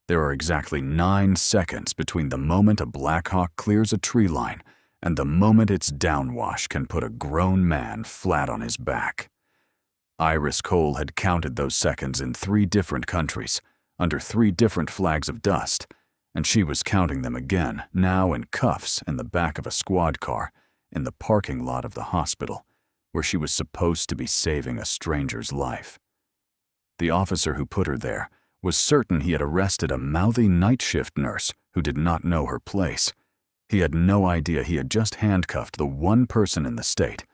There are exactly 9 seconds between the moment a Black Hawk clears a tree line and the moment its downwash can put a grown man flat on his back. Iris Cole had counted those seconds in 3 different countries, under 3 different flags of dust, and she was counting them again, now in cuffs in the back of a squad car, in the parking lot of the hospital, where she was supposed to be saving a stranger's life. The officer who put her there was certain he had arrested a mouthy night shift nurse who did not know her place. He had no idea he had just handcuffed the one person in the state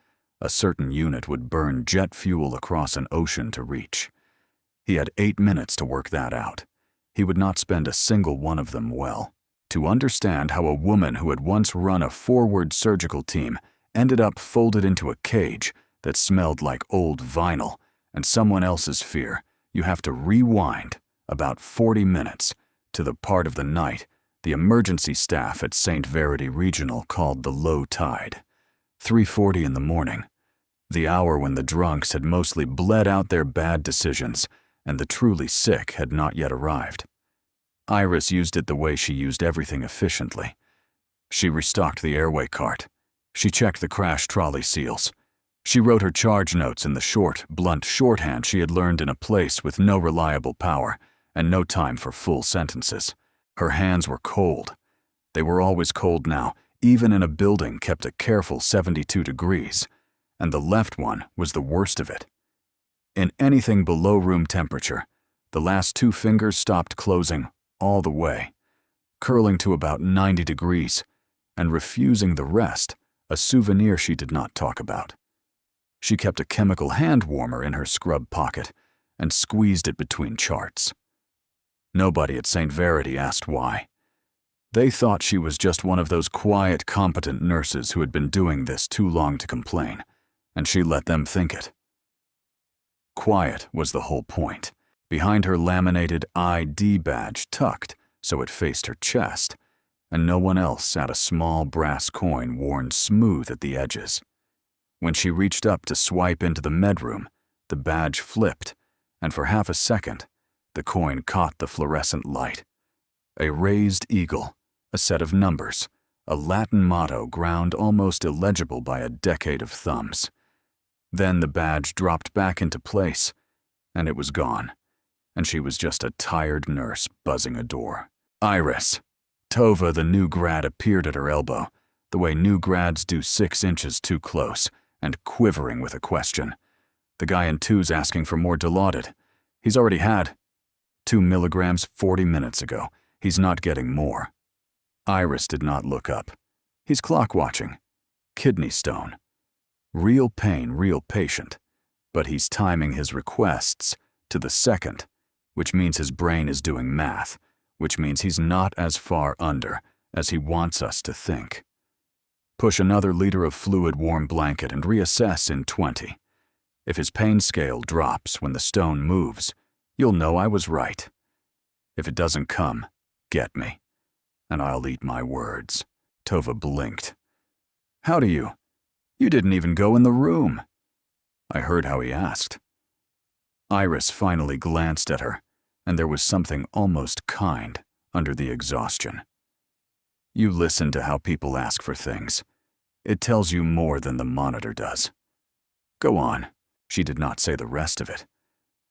a certain unit would burn jet fuel across an ocean to reach. He had 8 minutes to work that out. He would not spend a single one of them well. To understand how a woman who had once run a forward surgical team ended up folded into a cage that smelled like old vinyl and someone else's fear, you have to rewind about 40 minutes to the part of the night the emergency staff at St. Verity Regional called the low tide. 3:40 in the morning, the hour when the drunks had mostly bled out their bad decisions and the truly sick had not yet arrived. Iris used it the way she used everything efficiently. She restocked the airway cart. She checked the crash trolley seals. She wrote her charge notes in the short, blunt shorthand she had learned in a place with no reliable power and no time for full sentences. Her hands were cold. They were always cold now, even in a building kept a careful 72 degrees, and the left one was the worst of it. In anything below room temperature, the last 2 fingers stopped closing all the way, curling to about 90 degrees, and refusing the rest, a souvenir she did not talk about. She kept a chemical hand warmer in her scrub pocket and squeezed it between charts. Nobody at St. Verity asked why. They thought she was just one of those quiet, competent nurses who had been doing this too long to complain, and she let them think it. Quiet was the whole point. Behind her laminated ID badge tucked so it faced her chest, and no one else sat a small brass coin worn smooth at the edges. When she reached up to swipe into the medroom, the badge flipped, and for half a second, the coin caught the fluorescent light. A raised eagle, a set of numbers, a Latin motto ground almost illegible by a decade of thumbs. Then the badge dropped back into place, and it was gone, and she was just a tired nurse buzzing a door. Iris. Tova, the new grad, appeared at her elbow, the way new grads do 6 inches too close, and quivering with a question. The guy in 2's asking for more Dilaudid. He's already had 2 milligrams 40 minutes ago. He's not getting more. Iris did not look up. He's clock watching. Kidney stone. Real pain, real patient. But he's timing his requests to the second, which means his brain is doing math, which means he's not as far under as he wants us to think. Push another liter of fluid warm blanket and reassess in 20. If his pain scale drops when the stone moves, you'll know I was right. If it doesn't come, get me, and I'll eat my words. Tova blinked. How do you? You didn't even go in the room. I heard how he asked. Iris finally glanced at her, and there was something almost kind under the exhaustion. You listen to how people ask for things. It tells you more than the monitor does. Go on. She did not say the rest of it.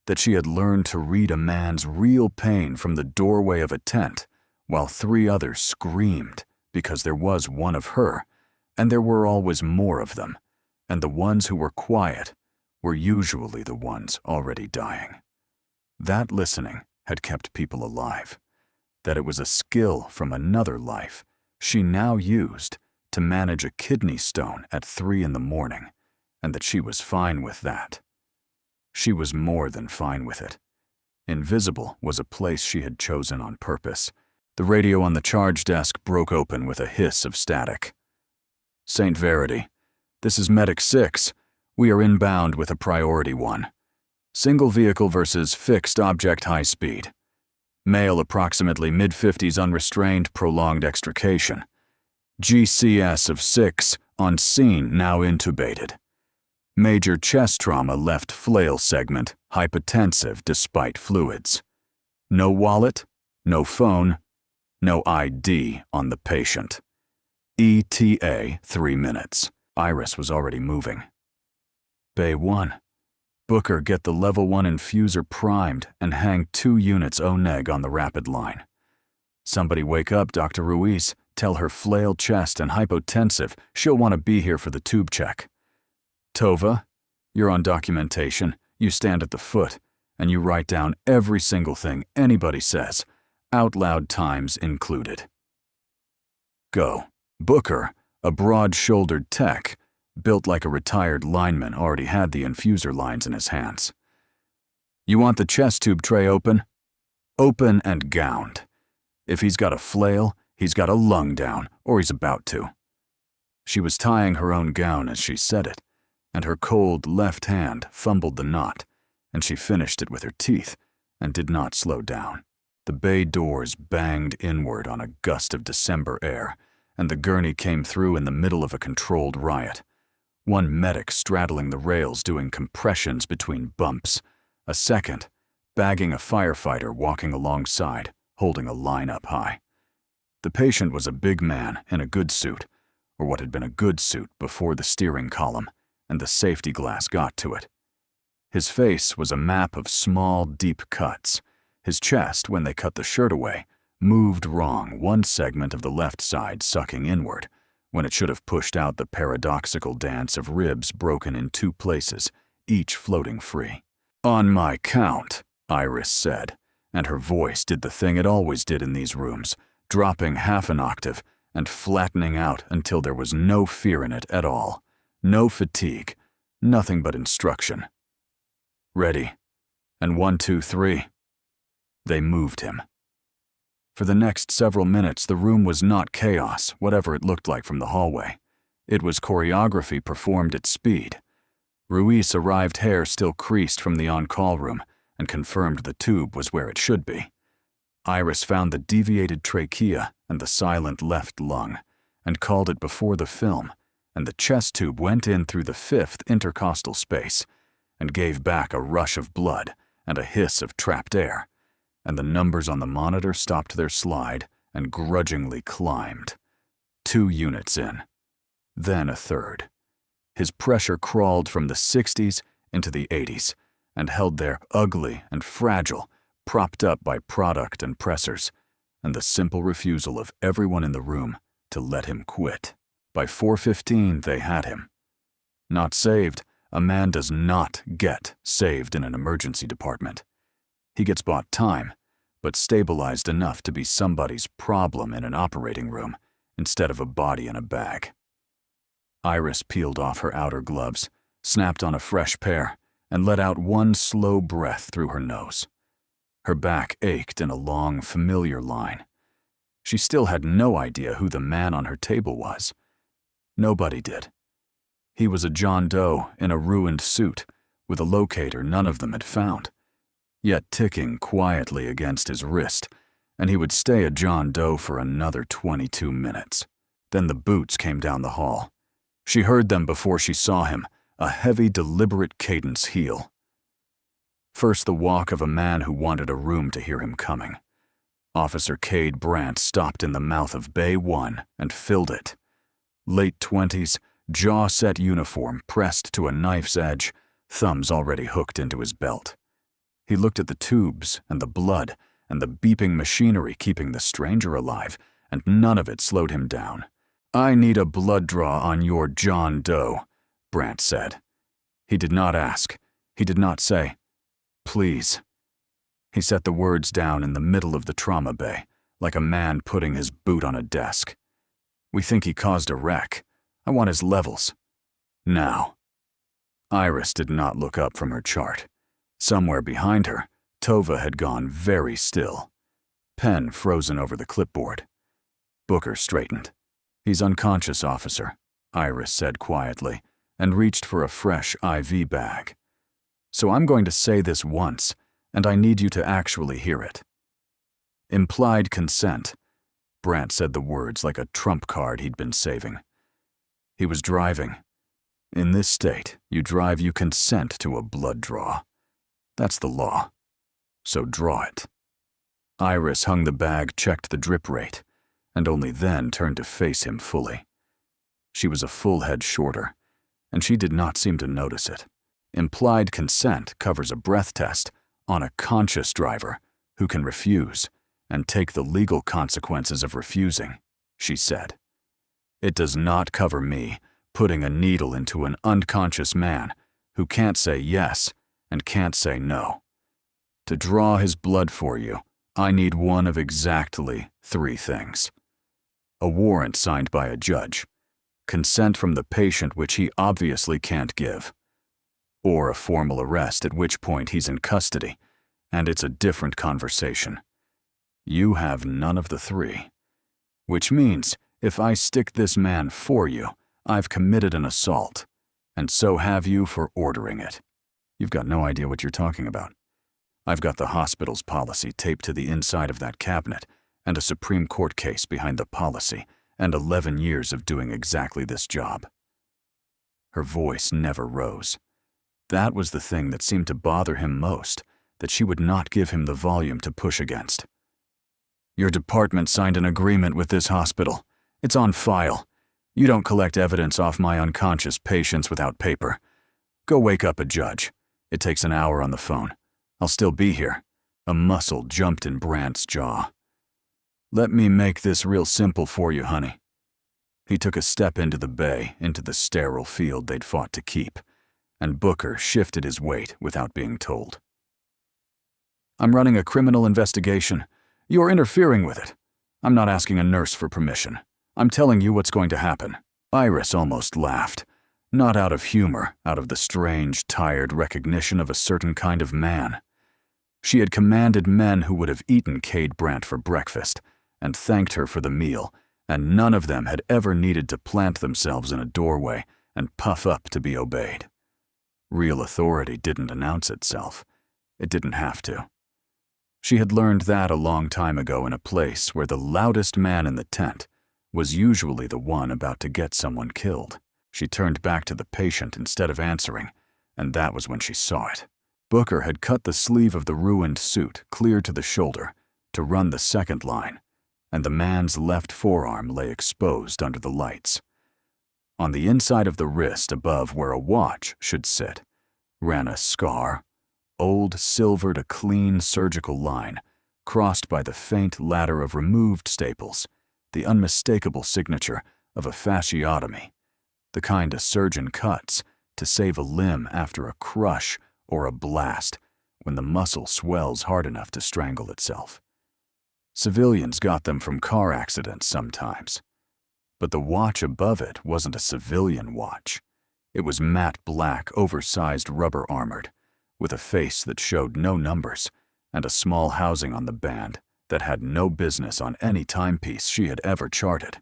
That she had learned to read a man's real pain from the doorway of a tent, while 3 others screamed because there was one of her, and there were always more of them, and the ones who were quiet were usually the ones already dying. That listening had kept people alive. That it was a skill from another life she now used to manage a kidney stone at 3 in the morning, and that she was fine with that. She was more than fine with it. Invisible was a place she had chosen on purpose. The radio on the charge desk broke open with a hiss of static. St. Verity, this is Medic 6. We are inbound with a priority 1. Single vehicle versus fixed object high speed. Male approximately mid-50s unrestrained prolonged extrication. GCS of 6 on scene now intubated. Major chest trauma left flail segment hypotensive despite fluids. No wallet, No phone, no ID on the patient. ETA 3 minutes. Iris was already moving. Bay 1. Booker, get the level 1 infuser primed and hang 2 units O-neg on the rapid line. Somebody wake up Dr. Ruiz. Tell her flail chest and hypotensive. She'll want to be here for the tube check. Tova, you're on documentation. You stand at the foot, and you write down every single thing anybody says, out loud times included. Go. Booker, a broad-shouldered tech, built like a retired lineman, already had the infuser lines in his hands. You want the chest tube tray open? Open and gowned. If he's got a flail, he's got a lung down, or he's about to. She was tying her own gown as she said it, and her cold left hand fumbled the knot, and she finished it with her teeth and did not slow down. The bay doors banged inward on a gust of December air, and the gurney came through in the middle of a controlled riot. One medic straddling the rails doing compressions between bumps, a second bagging a firefighter walking alongside, holding a line up high. The patient was a big man in a good suit, or what had been a good suit before the steering column, and the safety glass got to it. His face was a map of small, deep cuts. His chest, when they cut the shirt away, moved wrong, one segment of the left side sucking inward, when it should have pushed out the paradoxical dance of ribs broken in 2 places, each floating free. On my count, Iris said, and her voice did the thing it always did in these rooms, dropping half an octave and flattening out until there was no fear in it at all, no fatigue, nothing but instruction. Ready, and 1, 2, 3. They moved him. For the next several minutes, the room was not chaos, whatever it looked like from the hallway. It was choreography performed at speed. Ruiz arrived, hair still creased from the on-call room, and confirmed the tube was where it should be. Iris found the deviated trachea and the silent left lung, and called it before the film, and the chest tube went in through the 5th intercostal space, and gave back a rush of blood and a hiss of trapped air, and the numbers on the monitor stopped their slide and grudgingly climbed. 2 units in. Then a third. His pressure crawled from the 60s into the 80s, and held there ugly and fragile, propped up by product and pressers, and the simple refusal of everyone in the room to let him quit. By 4:15, they had him. Not saved. A man does not get saved in an emergency department. He gets bought time, but stabilized enough to be somebody's problem in an operating room instead of a body in a bag. Iris peeled off her outer gloves, snapped on a fresh pair, and let out one slow breath through her nose. Her back ached in a long, familiar line. She still had no idea who the man on her table was. Nobody did. He was a John Doe in a ruined suit, with a locator none of them had found, yet ticking quietly against his wrist, and he would stay a John Doe for another 22 minutes. Then the boots came down the hall. She heard them before she saw him, a heavy, deliberate cadence heel. First the walk of a man who wanted a room to hear him coming. Officer Cade Brandt stopped in the mouth of Bay 1 and filled it. Late 20s, jaw-set uniform pressed to a knife's edge, thumbs already hooked into his belt. He looked at the tubes and the blood and the beeping machinery keeping the stranger alive, and none of it slowed him down. "I need a blood draw on your John Doe," Brandt said. He did not ask. He did not say, "Please." He set the words down in the middle of the trauma bay, like a man putting his boot on a desk. "We think he caused a wreck. I want his levels. Now." Iris did not look up from her chart. Somewhere behind her, Tova had gone very still. Pen frozen over the clipboard. Booker straightened. "He's unconscious, officer," Iris said quietly, and reached for a fresh IV bag. "So I'm going to say this once, and I need you to actually hear it." Implied consent. Brandt said the words like a trump card he'd been saving. He was driving. In this state, you drive, you consent to a blood draw. That's the law. So draw it. Iris hung the bag, checked the drip rate, and only then turned to face him fully. She was a full head shorter, and she did not seem to notice it. Implied consent covers a breath test on a conscious driver who can refuse and take the legal consequences of refusing, she said. It does not cover me putting a needle into an unconscious man who can't say yes and can't say no. To draw his blood for you, I need one of exactly 3 things. A warrant signed by a judge, consent from the patient which he obviously can't give, or a formal arrest at which point he's in custody, and it's a different conversation. You have none of the 3, which means if I stick this man for you, I've committed an assault, and so have you for ordering it. You've got no idea what you're talking about. I've got the hospital's policy taped to the inside of that cabinet, and a Supreme Court case behind the policy, and 11 years of doing exactly this job. Her voice never rose. That was the thing that seemed to bother him most, that she would not give him the volume to push against. Your department signed an agreement with this hospital. It's on file. You don't collect evidence off my unconscious patients without paper. Go wake up a judge. It takes an hour on the phone. I'll still be here. A muscle jumped in Brandt's jaw. Let me make this real simple for you, honey. He took a step into the bay, into the sterile field they'd fought to keep, and Booker shifted his weight without being told. I'm running a criminal investigation. You're interfering with it. I'm not asking a nurse for permission. I'm telling you what's going to happen. Iris almost laughed, not out of humor, out of the strange, tired recognition of a certain kind of man. She had commanded men who would have eaten Cade Brandt for breakfast and thanked her for the meal, and none of them had ever needed to plant themselves in a doorway and puff up to be obeyed. Real authority didn't announce itself. It didn't have to. She had learned that a long time ago in a place where the loudest man in the tent was usually the one about to get someone killed. She turned back to the patient instead of answering, and that was when she saw it. Booker had cut the sleeve of the ruined suit clear to the shoulder to run the second line, and the man's left forearm lay exposed under the lights. On the inside of the wrist above where a watch should sit ran a scar, old silvered a clean surgical line, crossed by the faint ladder of removed staples, the unmistakable signature of a fasciotomy, the kind a surgeon cuts to save a limb after a crush or a blast when the muscle swells hard enough to strangle itself. Civilians got them from car accidents sometimes, but the watch above it wasn't a civilian watch. It was matte black, oversized rubber armored, with a face that showed no numbers and a small housing on the band that had no business on any timepiece she had ever charted.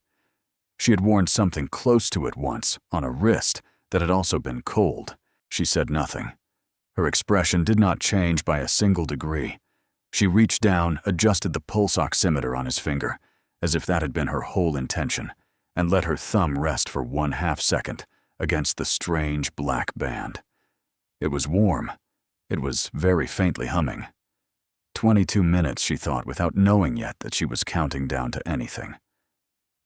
She had worn something close to it once on a wrist that had also been cold. She said nothing. Her expression did not change by a single degree. She reached down, adjusted the pulse oximeter on his finger, as if that had been her whole intention, and let her thumb rest for 1/2 second against the strange black band. It was warm. It was very faintly humming. 22 minutes, she thought, without knowing yet that she was counting down to anything.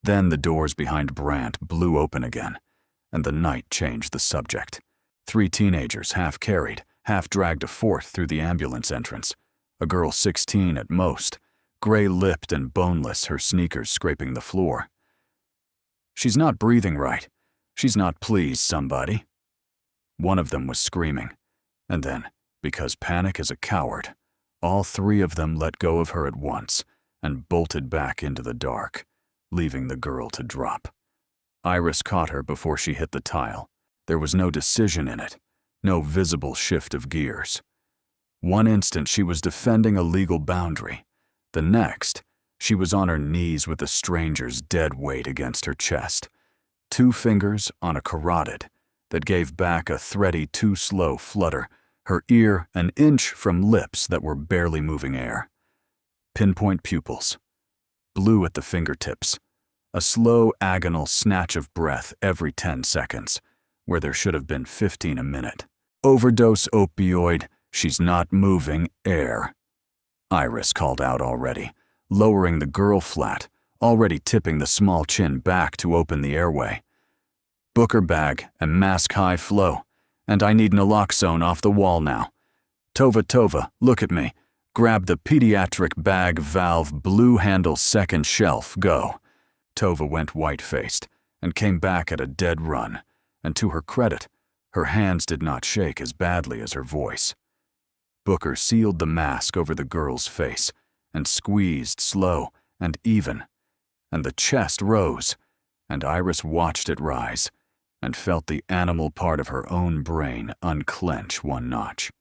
Then the doors behind Brandt blew open again, and the night changed the subject. 3 teenagers, half carried, half dragged a fourth through the ambulance entrance. A girl 16 at most, gray-lipped and boneless, her sneakers scraping the floor. She's not breathing right. She's not pleased, somebody. One of them was screaming, and then, because panic is a coward, all 3 of them let go of her at once and bolted back into the dark, leaving the girl to drop. Iris caught her before she hit the tile. There was no decision in it, no visible shift of gears. One instant she was defending a legal boundary. The next, she was on her knees with the stranger's dead weight against her chest, 2 fingers on a carotid that gave back a thready, too slow flutter, her ear an inch from lips that were barely moving air. Pinpoint pupils, blue at the fingertips, a slow, agonal snatch of breath every 10 seconds, where there should have been 15 a minute. Overdose opioid, she's not moving, air. Iris called out already, lowering the girl flat, already tipping the small chin back to open the airway. Booker bag and mask high flow, and I need naloxone off the wall now. Tova, look at me. Grab the pediatric bag valve blue handle second shelf, go. Tova went white-faced and came back at a dead run, and to her credit, her hands did not shake as badly as her voice. Booker sealed the mask over the girl's face and squeezed slow and even, and the chest rose, and Iris watched it rise and felt the animal part of her own brain unclench one notch.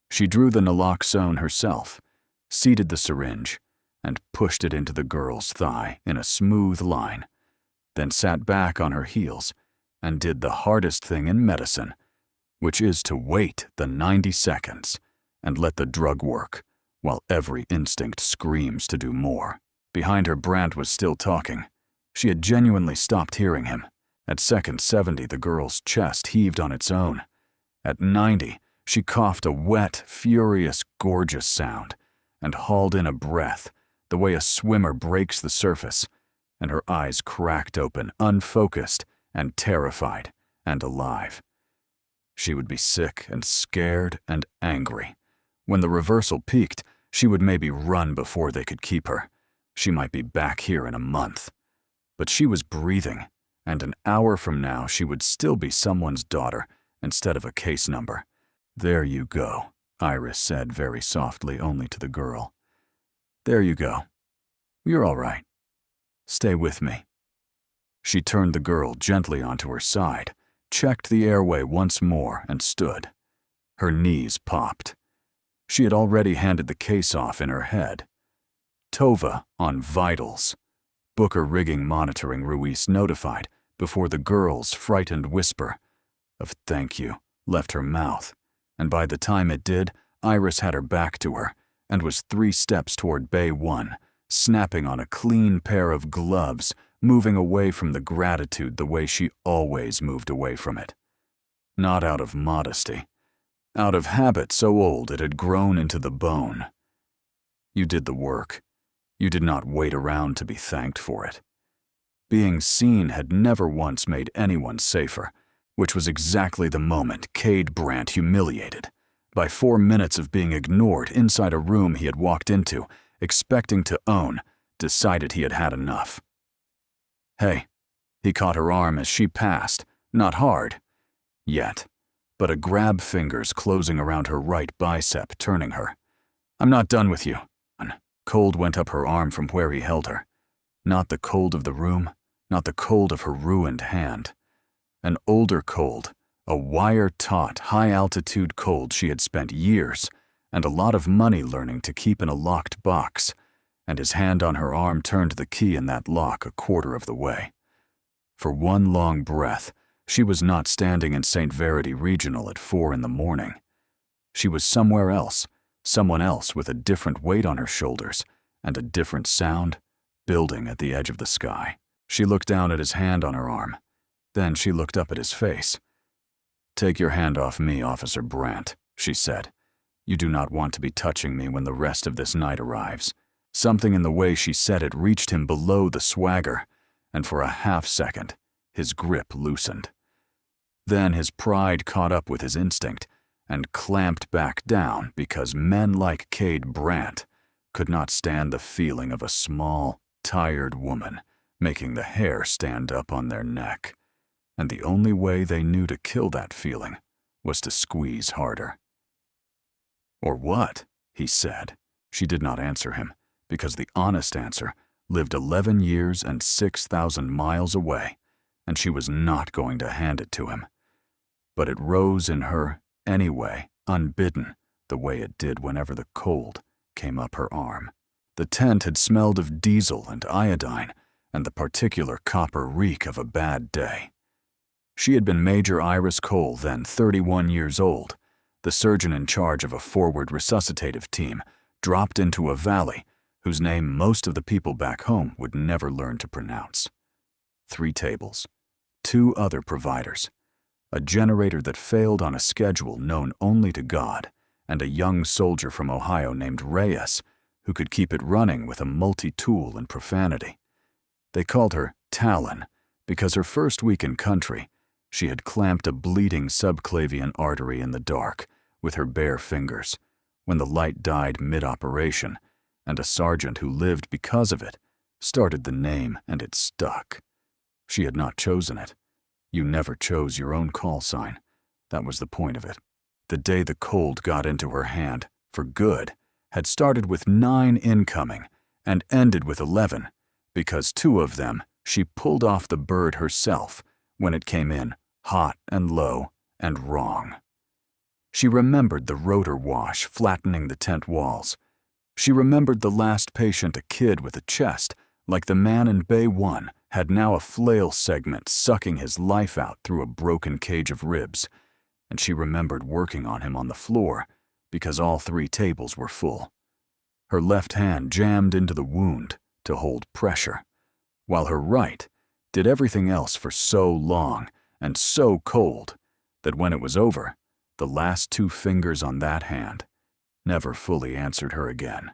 She drew the naloxone herself, seated the syringe, and pushed it into the girl's thigh in a smooth line, then sat back on her heels and did the hardest thing in medicine, which is to wait the 90 seconds and let the drug work, while every instinct screams to do more. Behind her, Brandt was still talking. She had genuinely stopped hearing him. At second 70, the girl's chest heaved on its own. At 90, she coughed a wet, furious, gorgeous sound and hauled in a breath, the way a swimmer breaks the surface, and her eyes cracked open, unfocused and terrified and alive. She would be sick and scared and angry. When the reversal peaked, she would maybe run before they could keep her. She might be back here in a month. But she was breathing, and an hour from now she would still be someone's daughter instead of a case number. There you go, Iris said very softly only to the girl. There you go. You're all right. Stay with me. She turned the girl gently onto her side, checked the airway once more, and stood. Her knees popped. She had already handed the case off in her head. Tova on vitals. Booker rigging monitoring, Ruiz notified before the girl's frightened whisper of thank you left her mouth, and by the time it did, Iris had her back to her and was 3 steps toward Bay 1, snapping on a clean pair of gloves, moving away from the gratitude the way she always moved away from it. Not out of modesty, out of habit so old it had grown into the bone. You did the work. You did not wait around to be thanked for it. Being seen had never once made anyone safer, which was exactly the moment Cade Brandt, humiliated by 4 minutes of being ignored inside a room he had walked into, expecting to own, decided he had had enough. Hey, he caught her arm as she passed, not hard, yet, but a grab fingers closing around her right bicep, turning her. I'm not done with you. Cold went up her arm from where he held her. Not the cold of the room, not the cold of her ruined hand. An older cold, a wire-taut, high-altitude cold she had spent years and a lot of money learning to keep in a locked box, and his hand on her arm turned the key in that lock a quarter of the way. For one long breath, she was not standing in St. Verity Regional at 4 in the morning. She was somewhere else, someone else with a different weight on her shoulders and a different sound, building at the edge of the sky. She looked down at his hand on her arm. Then she looked up at his face. Take your hand off me, Officer Brandt, she said. You do not want to be touching me when the rest of this night arrives. Something in the way she said it reached him below the swagger, and for a half-second, his grip loosened. Then his pride caught up with his instinct and clamped back down because men like Cade Brandt could not stand the feeling of a small, tired woman making the hair stand up on their neck. And the only way they knew to kill that feeling was to squeeze harder. Or what? He said. She did not answer him, because the honest answer lived 11 years and 6,000 miles away, and she was not going to hand it to him. But it rose in her anyway, unbidden, the way it did whenever the cold came up her arm. The tent had smelled of diesel and iodine and the particular copper reek of a bad day. She had been Major Iris Cole, then 31 years old, the surgeon in charge of a forward resuscitative team, dropped into a valley whose name most of the people back home would never learn to pronounce. 3 tables, 2 other providers, a generator that failed on a schedule known only to God, and a young soldier from Ohio named Reyes, who could keep it running with a multi-tool and profanity. They called her Talon because her first week in country, she had clamped a bleeding subclavian artery in the dark with her bare fingers when the light died mid-operation, and a sergeant who lived because of it started the name and it stuck. She had not chosen it. You never chose your own call sign. That was the point of it. The day the cold got into her hand, for good, had started with 9 incoming and ended with 11, because 2 of them she pulled off the bird herself when it came in hot and low and wrong. She remembered the rotor wash flattening the tent walls. She remembered the last patient, a kid with a chest like the man in Bay 1, had now a flail segment sucking his life out through a broken cage of ribs, and she remembered working on him on the floor because all 3 tables were full. Her left hand jammed into the wound to hold pressure, while her right did everything else for so long and so cold that when it was over, the last 2 fingers on that hand never fully answered her again.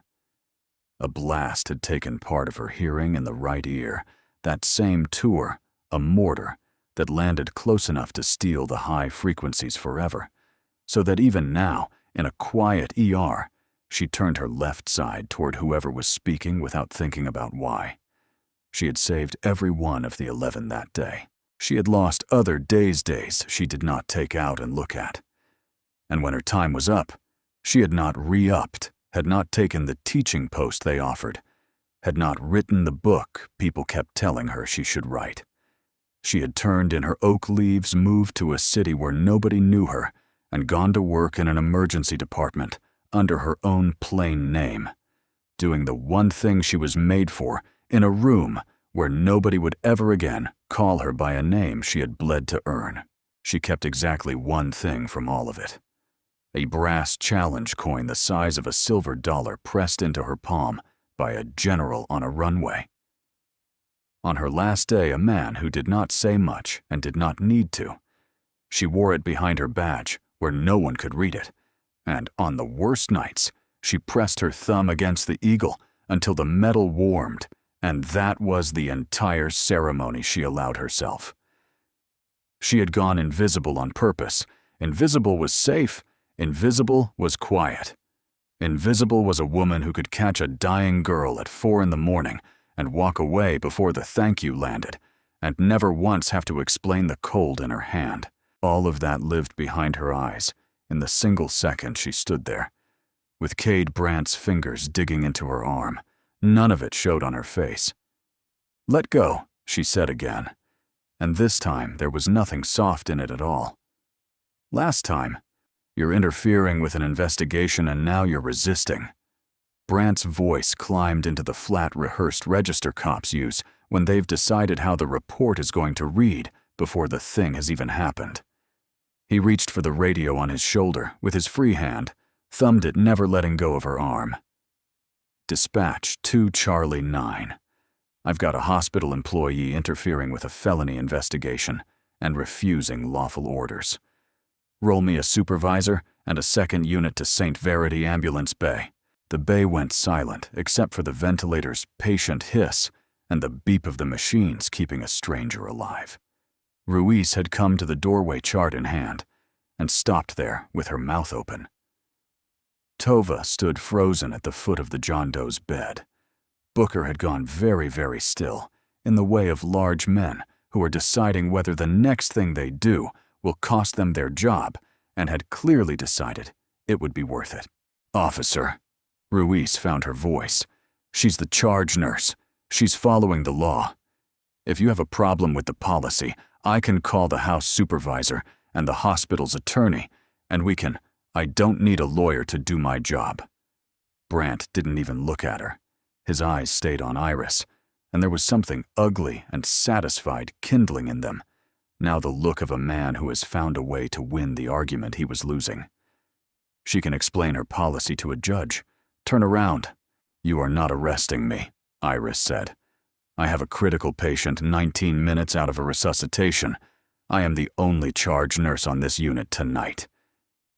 A blast had taken part of her hearing in the right ear, that same tour, a mortar that landed close enough to steal the high frequencies forever, so that even now, in a quiet ER, she turned her left side toward whoever was speaking without thinking about why. She had saved every one of the 11 that day. She had lost other days she did not take out and look at. And when her time was up, she had not re-upped, had not taken the teaching post they offered, had not written the book people kept telling her she should write. She had turned in her oak leaves, moved to a city where nobody knew her, and gone to work in an emergency department under her own plain name, doing the one thing she was made for in a room where nobody would ever again call her by a name she had bled to earn. She kept exactly one thing from all of it: a brass challenge coin the size of a silver dollar pressed into her palm by a general on a runway. On her last day, a man who did not say much and did not need to. She wore it behind her badge where no one could read it, and on the worst nights, she pressed her thumb against the eagle until the metal warmed, and that was the entire ceremony she allowed herself. She had gone invisible on purpose. Invisible was safe. Invisible was quiet. Invisible was a woman who could catch a dying girl at 4 a.m. and walk away before the thank you landed, and never once have to explain the cold in her hand. All of that lived behind her eyes in the single second she stood there, with Cade Brandt's fingers digging into her arm. None of it showed on her face. "Let go," she said again, and this time there was nothing soft in it at all. "Last time, you're interfering with an investigation and now you're resisting." Brandt's voice climbed into the flat, rehearsed register cops use when they've decided how the report is going to read before the thing has even happened. He reached for the radio on his shoulder with his free hand, thumbed it, never letting go of her arm. "Dispatch 2 Charlie 9. I've got a hospital employee interfering with a felony investigation and refusing lawful orders. Roll me a supervisor and a 2nd unit to St. Verity Ambulance Bay." The bay went silent except for the ventilator's patient hiss and the beep of the machines keeping a stranger alive. Ruiz had come to the doorway, chart in hand, and stopped there with her mouth open. Tova stood frozen at the foot of the John Doe's bed. Booker had gone very, very still, in the way of large men who are deciding whether the next thing they do will cost them their job, and had clearly decided it would be worth it. "Officer," Ruiz found her voice. "She's the charge nurse. She's following the law. If you have a problem with the policy, I can call the house supervisor and the hospital's attorney, and we can. I don't need a lawyer to do my job." Brandt didn't even look at her. His eyes stayed on Iris, and there was something ugly and satisfied kindling in them, now the look of a man who has found a way to win the argument he was losing. She can explain her policy to a judge. Turn around. "You are not arresting me," Iris said. "I have a critical patient 19 minutes out of a resuscitation. I am the only charge nurse on this unit tonight.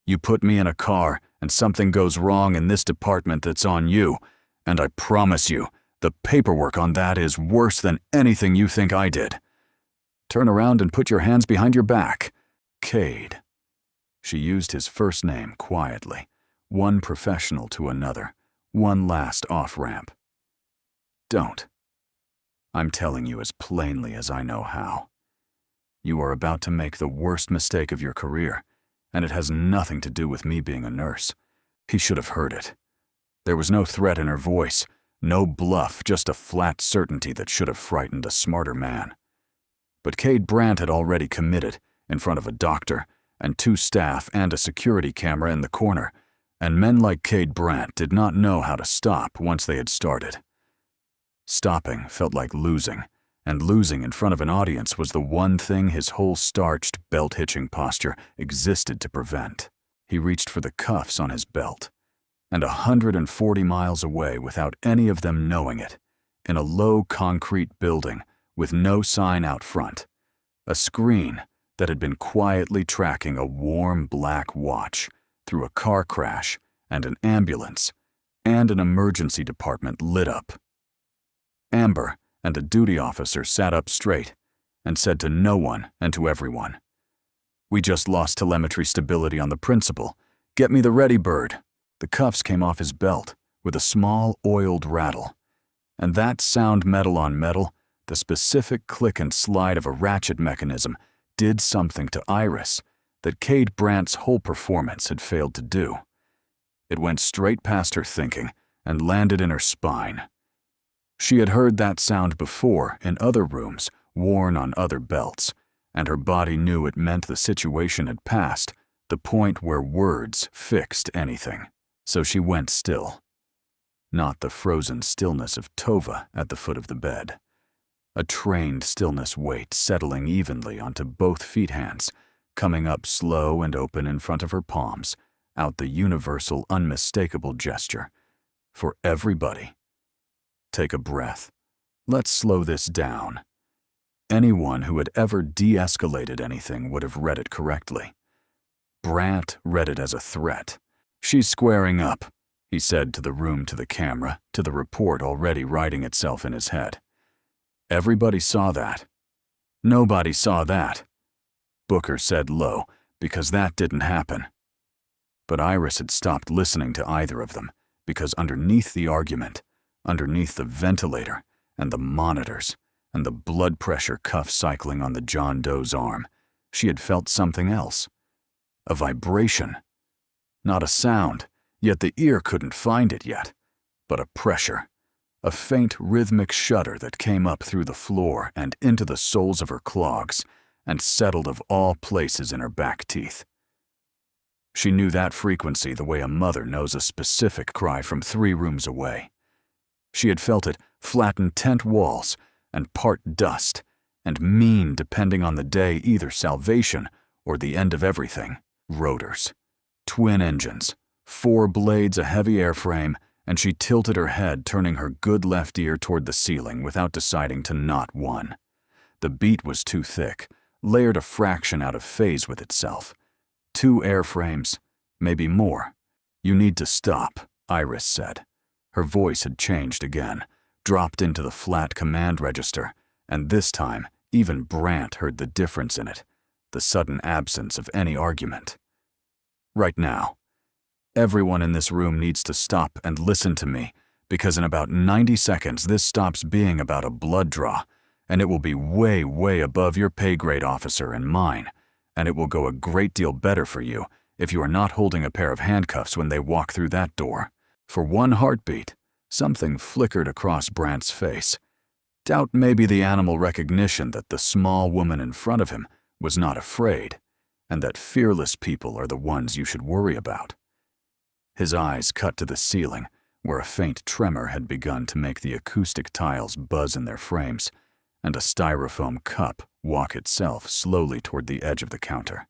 You put me in a car and something goes wrong in this department, that's on you, And I promise you, the paperwork on that is worse than anything you think I did. Turn around and put your hands behind your back. Cade." She used his first name quietly, one professional to another, one last off-ramp. "Don't. I'm telling you as plainly as I know how. You are about to make the worst mistake of your career, and it has nothing to do with me being a nurse." He should have heard it. There was no threat in her voice, no bluff, just a flat certainty that should have frightened a smarter man. But Cade Brandt had already committed, in front of a doctor, and 2 staff and a security camera in the corner, and men like Cade Brandt did not know how to stop once they had started. Stopping felt like losing, and losing in front of an audience was the one thing his whole starched, belt-hitching posture existed to prevent. He reached for the cuffs on his belt, and 140 miles away without any of them knowing it, in a low concrete building with no sign out front, a screen that had been quietly tracking a warm black watch through a car crash and an ambulance and an emergency department lit up. Amber and a duty officer sat up straight and said to no one and to everyone, "We just lost telemetry stability on the principal. Get me the ready bird." The cuffs came off his belt with a small oiled rattle, and that sound metal on metal, the specific click and slide of a ratchet mechanism, did something to Iris that Cade Brandt's whole performance had failed to do. It went straight past her thinking and landed in her spine. She had heard that sound before in other rooms, worn on other belts, and her body knew it meant the situation had passed the point where words fixed anything. So she went still. Not the frozen stillness of Tova at the foot of the bed. A trained stillness weight settling evenly onto both feet hands, coming up slow and open in front of her palms, out the universal, unmistakable gesture. For everybody. Take a breath. Let's slow this down. Anyone who had ever de-escalated anything would have read it correctly. Brandt read it as a threat. "She's squaring up," he said to the room, to the camera, to the report already writing itself in his head. Everybody saw that. Nobody saw that. Booker said low, because that didn't happen. But Iris had stopped listening to either of them, because underneath the argument, underneath the ventilator and the monitors and the blood pressure cuff cycling on the John Doe's arm, she had felt something else. A vibration. Not a sound, yet the ear couldn't find it yet, but a pressure, a faint rhythmic shudder that came up through the floor and into the soles of her clogs and settled of all places in her back teeth. She knew that frequency the way a mother knows a specific cry from 3 rooms away. She had felt it flatten tent walls and part dust and mean depending on the day either salvation or the end of everything. Rotors. Twin engines, 4 blades, a heavy airframe, and she tilted her head, turning her good left ear toward the ceiling without deciding to knot one. The beat was too thick, layered a fraction out of phase with itself. 2 airframes, maybe more. "You need to stop," Iris said. Her voice had changed again, dropped into the flat command register, and this time even Brandt heard the difference in it, the sudden absence of any argument. "Right now. Everyone in this room needs to stop and listen to me, because in about 90 seconds this stops being about a blood draw, and it will be way, way above your pay grade, officer, and mine, and it will go a great deal better for you if you are not holding a pair of handcuffs when they walk through that door." For one heartbeat, something flickered across Brandt's face. Doubt maybe the animal recognition that the small woman in front of him was not afraid, and that fearless people are the ones you should worry about. His eyes cut to the ceiling, where a faint tremor had begun to make the acoustic tiles buzz in their frames, and a styrofoam cup walk itself slowly toward the edge of the counter.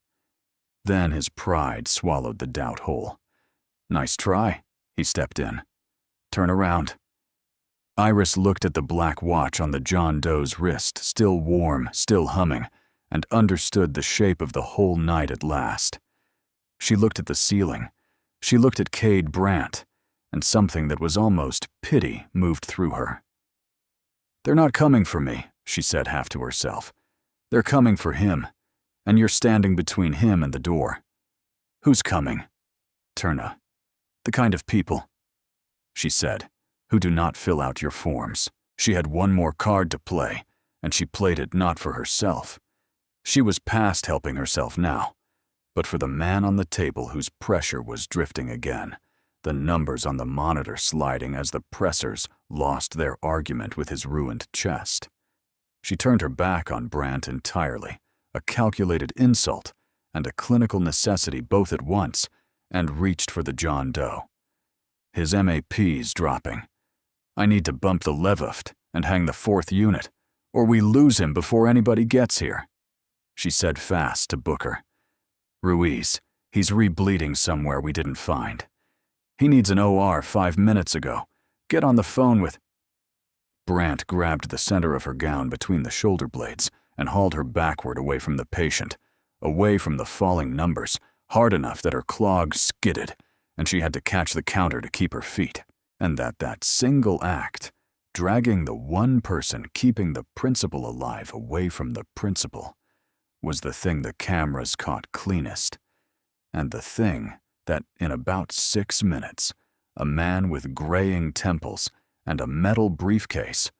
Then his pride swallowed the doubt whole. "Nice try." He stepped in. "Turn around." Iris looked at the black watch on the John Doe's wrist, still warm, still humming, and understood the shape of the whole night at last. She looked at the ceiling. She looked at Cade Brandt, and something that was almost pity moved through her. "They're not coming for me," she said half to herself. "They're coming for him, and you're standing between him and the door. Who's coming?" "Turna. The kind of people," she said, "who do not fill out your forms." She had one more card to play, and she played it not for herself. She was past helping herself now, but for the man on the table whose pressure was drifting again, the numbers on the monitor sliding as the pressers lost their argument with his ruined chest. She turned her back on Brandt entirely, a calculated insult and a clinical necessity both at once, and reached for the John Doe. "His MAP's dropping. I need to bump the Levuft and hang the 4th unit, or we lose him before anybody gets here," she said fast to Booker. "Ruiz, he's re-bleeding somewhere we didn't find. He needs an OR 5 minutes ago. Get on the phone with—" Brandt grabbed the center of her gown between the shoulder blades and hauled her backward away from the patient, away from the falling numbers, hard enough that her clogs skidded, and she had to catch the counter to keep her feet. And that single act, dragging the one person keeping the principal alive away from the principal, was the thing the cameras caught cleanest, and the thing that in about 6 minutes, a man with graying temples and a metal briefcase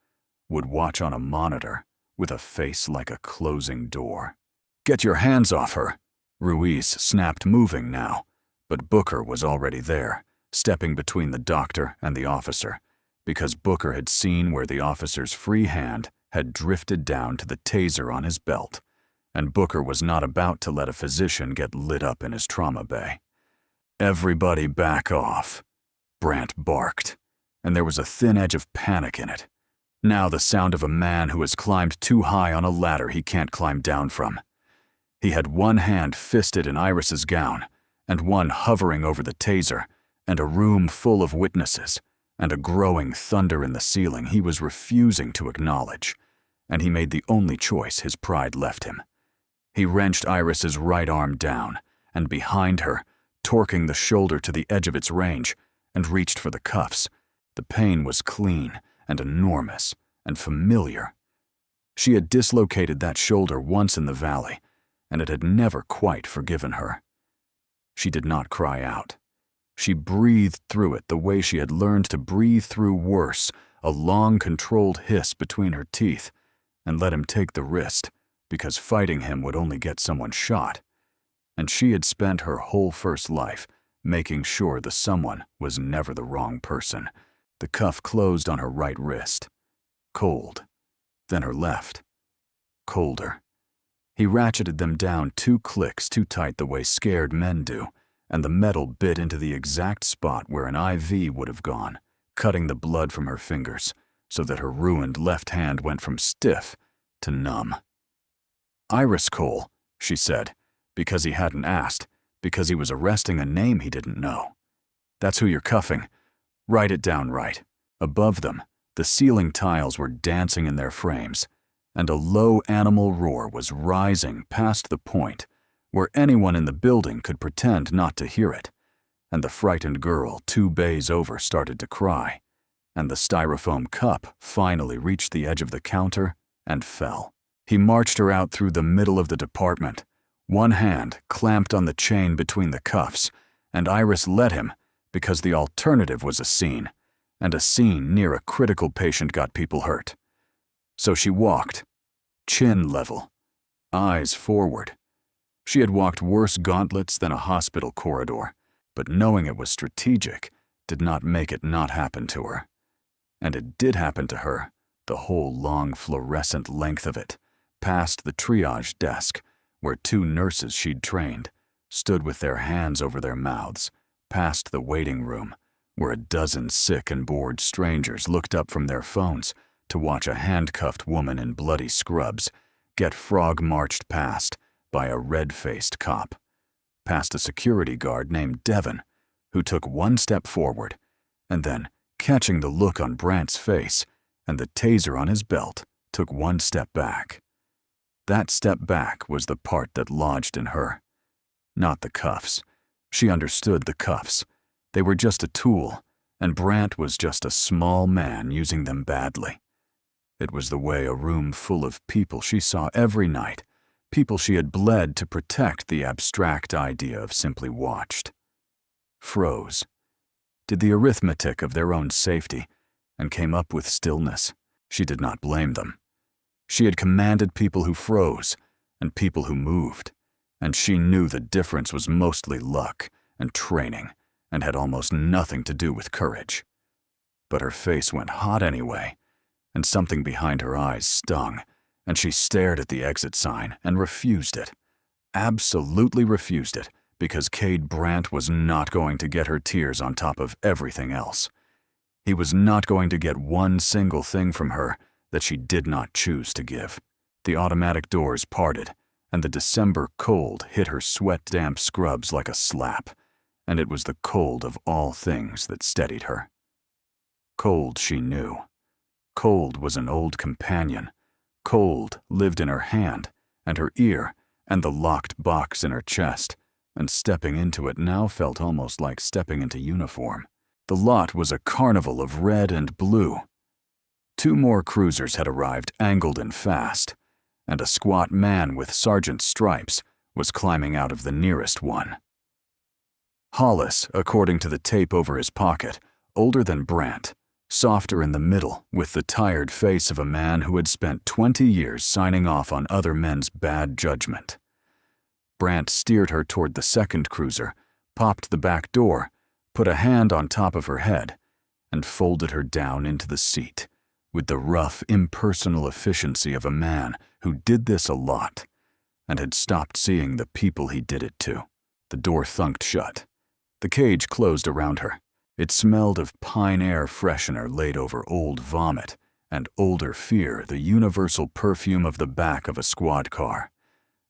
would watch on a monitor with a face like a closing door. "Get your hands off her!" Ruiz snapped, moving now, but Booker was already there, stepping between the doctor and the officer, because Booker had seen where the officer's free hand had drifted down to the taser on his belt, and Booker was not about to let a physician get lit up in his trauma bay. "Everybody back off," Brandt barked, and there was a thin edge of panic in it. Now the sound of a man who has climbed too high on a ladder he can't climb down from. He had one hand fisted in Iris's gown, and one hovering over the taser, and a room full of witnesses, and a growing thunder in the ceiling he was refusing to acknowledge, and he made the only choice his pride left him. He wrenched Iris's right arm down, and behind her, torquing the shoulder to the edge of its range, and reached for the cuffs. The pain was clean and enormous and familiar. She had dislocated that shoulder once in the valley, and it had never quite forgiven her. She did not cry out. She breathed through it the way she had learned to breathe through worse, a long, controlled hiss between her teeth, and let him take the wrist, because fighting him would only get someone shot. And she had spent her whole first life making sure the someone was never the wrong person. The cuff closed on her right wrist. Cold. Then her left. Colder. He ratcheted them down 2 clicks too tight the way scared men do, and the metal bit into the exact spot where an IV would have gone, cutting the blood from her fingers, so that her ruined left hand went from stiff to numb. "Iris Cole," she said, because he hadn't asked, because he was arresting a name he didn't know. "That's who you're cuffing. Write it down right." Above them, the ceiling tiles were dancing in their frames, and a low animal roar was rising past the point where anyone in the building could pretend not to hear it, and the frightened girl 2 bays over started to cry, and the styrofoam cup finally reached the edge of the counter and fell. He marched her out through the middle of the department, one hand clamped on the chain between the cuffs, and Iris let him because the alternative was a scene, and a scene near a critical patient got people hurt. So she walked, chin level, eyes forward. She had walked worse gauntlets than a hospital corridor, but knowing it was strategic did not make it not happen to her. And it did happen to her, the whole long fluorescent length of it, past the triage desk, where 2 nurses she'd trained stood with their hands over their mouths, past the waiting room, where a dozen sick and bored strangers looked up from their phones to watch a handcuffed woman in bloody scrubs get frog-marched past by a red-faced cop, past a security guard named Devon, who took 1 step forward, and then, catching the look on Brandt's face and the taser on his belt, took 1 step back. That step back was the part that lodged in her. Not the cuffs. She understood the cuffs. They were just a tool, and Brant was just a small man using them badly. It was the way a room full of people she saw every night, people she had bled to protect the abstract idea of simply watched, froze, did the arithmetic of their own safety, and came up with stillness. She did not blame them. She had commanded people who froze and people who moved, and she knew the difference was mostly luck and training and had almost nothing to do with courage. But her face went hot anyway, and something behind her eyes stung, and she stared at the exit sign and refused it. Absolutely refused it, because Cade Brant was not going to get her tears on top of everything else. He was not going to get one single thing from her that she did not choose to give. The automatic doors parted, and the December cold hit her sweat-damp scrubs like a slap, and it was the cold of all things that steadied her. Cold she knew. Cold was an old companion. Cold lived in her hand, and her ear, and the locked box in her chest, and stepping into it now felt almost like stepping into uniform. The lot was a carnival of red and blue. 2 more cruisers had arrived, angled and fast, and a squat man with sergeant's stripes was climbing out of the nearest one. Hollis, according to the tape over his pocket, older than Brant, softer in the middle, with the tired face of a man who had spent 20 years signing off on other men's bad judgment. Brant steered her toward the second cruiser, popped the back door, put a hand on top of her head, and folded her down into the seat, with the rough, impersonal efficiency of a man who did this a lot, and had stopped seeing the people he did it to. The door thunked shut. The cage closed around her. It smelled of pine air freshener laid over old vomit, and older fear, the universal perfume of the back of a squad car.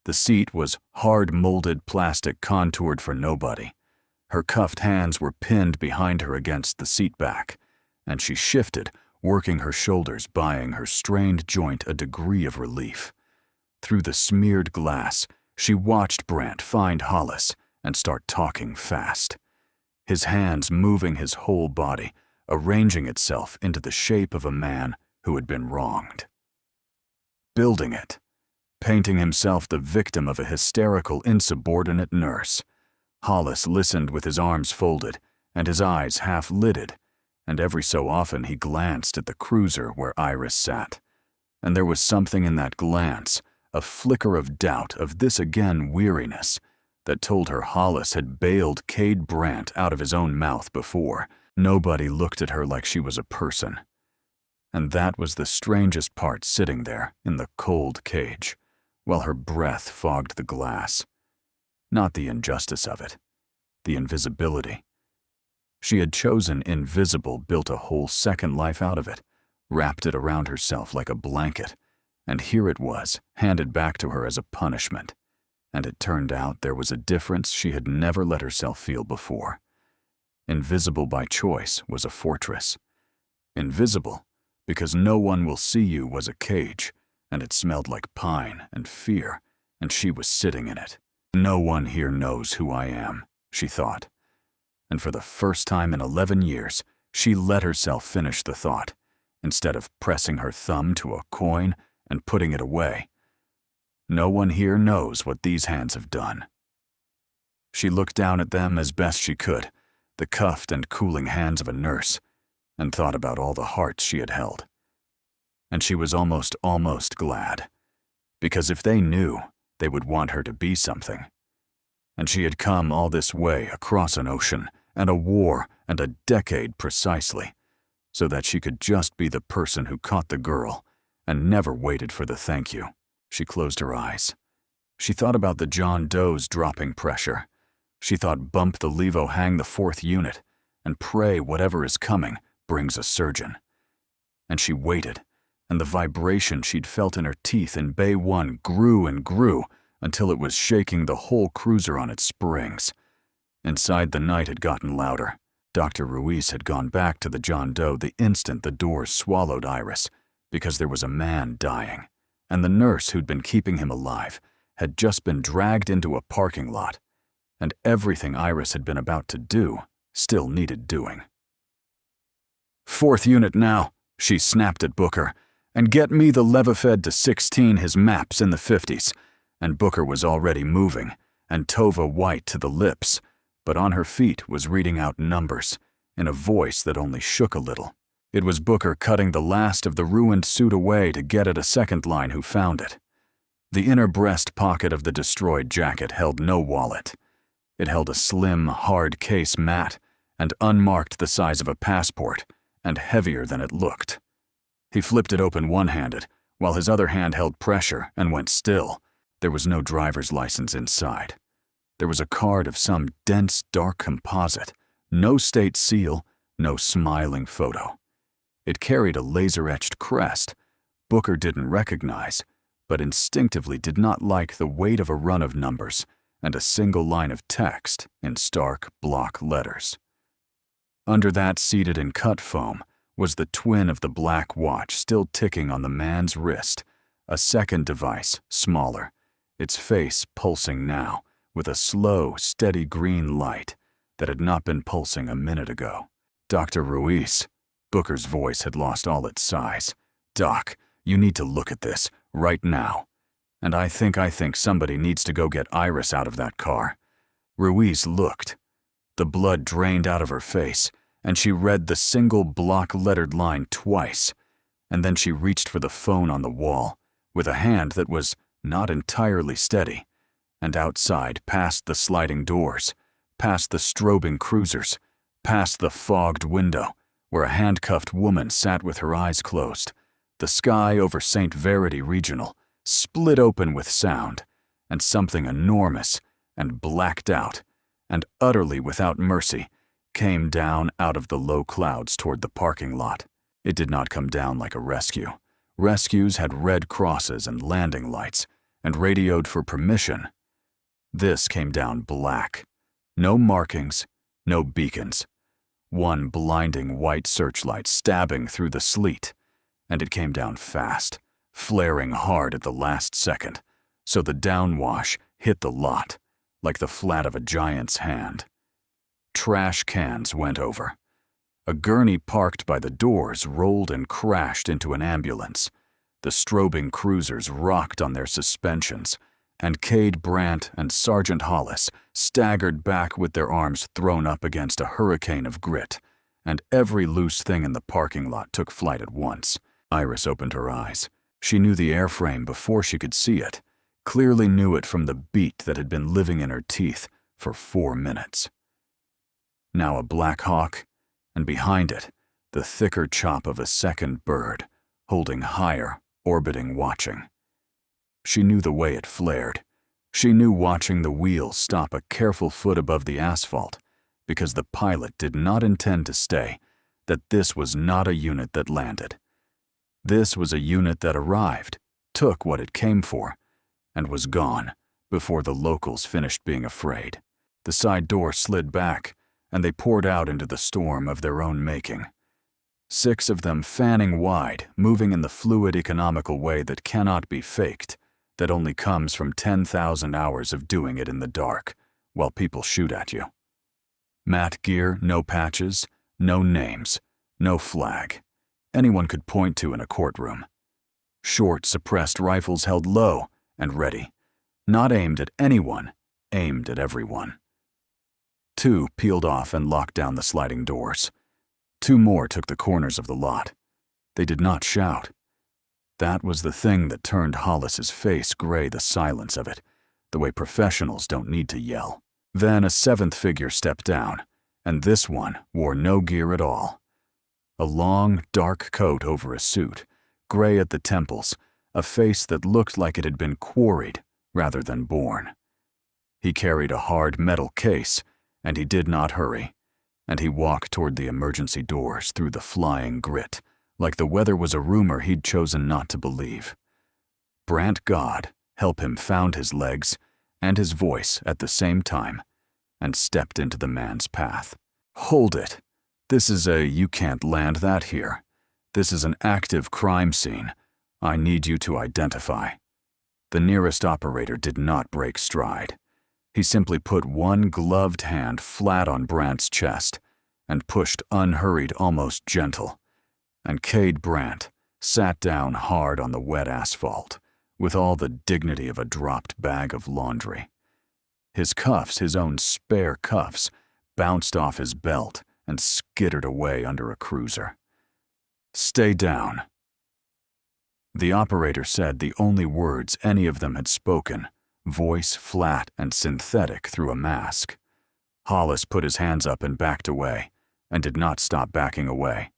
The seat was hard-molded plastic contoured for nobody. Her cuffed hands were pinned behind her against the seat back, and she shifted, working her shoulders, buying her strained joint a degree of relief. Through the smeared glass, she watched Brant find Hollis and start talking fast, his hands moving his whole body, arranging itself into the shape of a man who had been wronged. Building it, painting himself the victim of a hysterical, insubordinate nurse. Hollis listened with his arms folded and his eyes half-lidded, and every so often he glanced at the cruiser where Iris sat. And there was something in that glance, a flicker of doubt, of this again weariness, that told her Hollis had bailed Cade Brant out of his own mouth before. Nobody looked at her like she was a person. And that was the strangest part, sitting there in the cold cage, while her breath fogged the glass. Not the injustice of it, the invisibility. She had chosen invisible, built a whole second life out of it, wrapped it around herself like a blanket, and here it was, handed back to her as a punishment. And it turned out there was a difference she had never let herself feel before. Invisible by choice was a fortress. Invisible because no one will see you was a cage, and it smelled like pine and fear, and she was sitting in it. No one here knows who I am, she thought. And for the first time in 11 years, she let herself finish the thought, instead of pressing her thumb to a coin and putting it away. No one here knows what these hands have done. She looked down at them as best she could, the cuffed and cooling hands of a nurse, and thought about all the hearts she had held. And she was almost glad, because if they knew, they would want her to be something. And she had come all this way across an ocean and a war and a decade precisely, so that she could just be the person who caught the girl and never waited for the thank you. She closed her eyes. She thought about the John Does dropping pressure. She thought bump the levo, hang the 4th unit, and pray whatever is coming brings a surgeon. And she waited, and the vibration she'd felt in her teeth in Bay 1 grew and grew until it was shaking the whole cruiser on its springs. Inside, the night had gotten louder. Dr. Ruiz had gone back to the John Doe the instant the doors swallowed Iris, because there was a man dying, and the nurse who'd been keeping him alive had just been dragged into a parking lot, and everything Iris had been about to do still needed doing. "4th unit now," she snapped at Booker, "and get me the Levifed to 16 his maps in the 50s. And Booker was already moving, and Tova white to the lips, but on her feet was reading out numbers, in a voice that only shook a little. It was Booker cutting the last of the ruined suit away to get at a second line who found it. The inner breast pocket of the destroyed jacket held no wallet. It held a slim, hard case mat, and unmarked the size of a passport, and heavier than it looked. He flipped it open one-handed, while his other hand held pressure and went still. There was no driver's license inside. There was a card of some dense, dark composite, no state seal, no smiling photo. It carried a laser-etched crest Booker didn't recognize, but instinctively did not like the weight of a run of numbers and a single line of text in stark block letters. Under that, seated in cut foam, was the twin of the black watch still ticking on the man's wrist, a second device, smaller, its face pulsing now with a slow, steady green light that had not been pulsing a minute ago. "Dr. Ruiz," Booker's voice had lost all its size. "Doc, you need to look at this, right now. And I think somebody needs to go get Iris out of that car." Ruiz looked. The blood drained out of her face, and she read the single block-lettered line twice, and then she reached for the phone on the wall, with a hand that was not entirely steady, and outside, past the sliding doors, past the strobing cruisers, past the fogged window, where a handcuffed woman sat with her eyes closed, the sky over St. Verity Regional split open with sound, and something enormous and blacked out, and utterly without mercy, came down out of the low clouds toward the parking lot. It did not come down like a rescue. Rescues had red crosses and landing lights, and radioed for permission. This came down black. No markings, no beacons. One blinding white searchlight stabbing through the sleet, and it came down fast, flaring hard at the last second, so the downwash hit the lot, like the flat of a giant's hand. Trash cans went over. A gurney parked by the doors rolled and crashed into an ambulance. The strobing cruisers rocked on their suspensions, and Cade Brandt and Sergeant Hollis staggered back with their arms thrown up against a hurricane of grit, and every loose thing in the parking lot took flight at once. Iris opened her eyes. She knew the airframe before she could see it, clearly knew it from the beat that had been living in her teeth for 4 minutes. Now a Black Hawk, and behind it, the thicker chop of a second bird, holding higher, orbiting, watching. She knew the way it flared. She knew watching the wheels stop a careful foot above the asphalt, because the pilot did not intend to stay, that this was not a unit that landed. This was a unit that arrived, took what it came for, and was gone before the locals finished being afraid. The side door slid back, and they poured out into the storm of their own making. 6 of them fanning wide, moving in the fluid, economical way that cannot be faked, that only comes from 10,000 hours of doing it in the dark, while people shoot at you. Matte gear, no patches, no names, no flag. Anyone could point to in a courtroom. Short, suppressed rifles held low and ready, not aimed at anyone, aimed at everyone. 2 peeled off and locked down the sliding doors. 2 more took the corners of the lot. They did not shout. That was the thing that turned Hollis's face gray, the silence of it, the way professionals don't need to yell. Then a 7th figure stepped down, and this one wore no gear at all. A long, dark coat over a suit, gray at the temples, a face that looked like it had been quarried rather than born. He carried a hard metal case, and he did not hurry, and he walked toward the emergency doors through the flying grit, like the weather was a rumor he'd chosen not to believe. Brandt God, help him, found his legs and his voice at the same time, and stepped into the man's path. "Hold it. This is you can't land that here. This is an active crime scene. I need you to identify." The nearest operator did not break stride. He simply put one gloved hand flat on Brandt's chest, and pushed unhurried, almost gentle. And Cade Brandt sat down hard on the wet asphalt, with all the dignity of a dropped bag of laundry. His cuffs, his own spare cuffs, bounced off his belt and skittered away under a cruiser. "Stay down." The operator said the only words any of them had spoken, voice flat and synthetic through a mask. Hollis put his hands up and backed away, and did not stop backing away.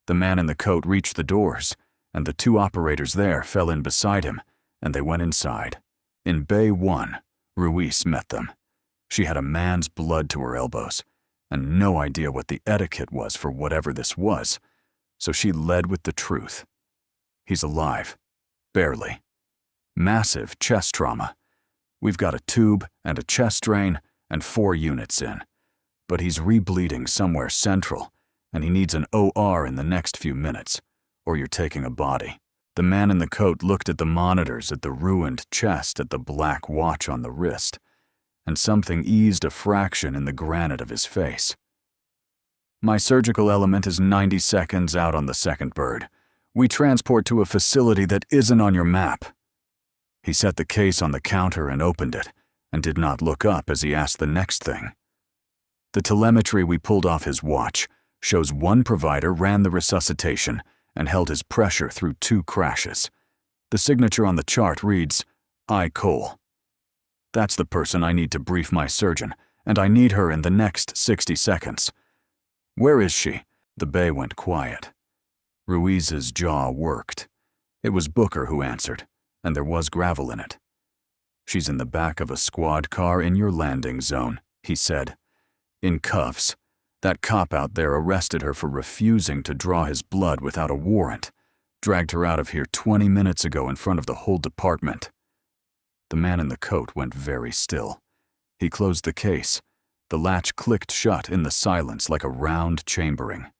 The man in the coat reached the doors, and the two operators there fell in beside him, and they went inside. In Bay 1, Ruiz met them. She had a man's blood to her elbows, and no idea what the etiquette was for whatever this was, so she led with the truth. He's alive. Barely. Massive chest trauma. We've got a tube and a chest drain and 4 units in. But he's rebleeding somewhere central, and he needs an OR in the next few minutes, or you're taking a body. The man in the coat looked at the monitors, at the ruined chest, at the black watch on the wrist, and something eased a fraction in the granite of his face. "My surgical element is 90 seconds out on the second bird. We transport to a facility that isn't on your map." He set the case on the counter and opened it, and did not look up as he asked the next thing. "The telemetry we pulled off his watch shows one provider ran the resuscitation and held his pressure through 2 crashes. The signature on the chart reads, I. Cole. That's the person I need to brief my surgeon, and I need her in the next 60 seconds. Where is she?" The bay went quiet. Ruiz's jaw worked. It was Booker who answered, and there was gravel in it. "She's in the back of a squad car in your landing zone," he said. "In cuffs. That cop out there arrested her for refusing to draw his blood without a warrant. Dragged her out of here 20 minutes ago in front of the whole department." The man in the coat went very still. He closed the case. The latch clicked shut in the silence like a round chambering.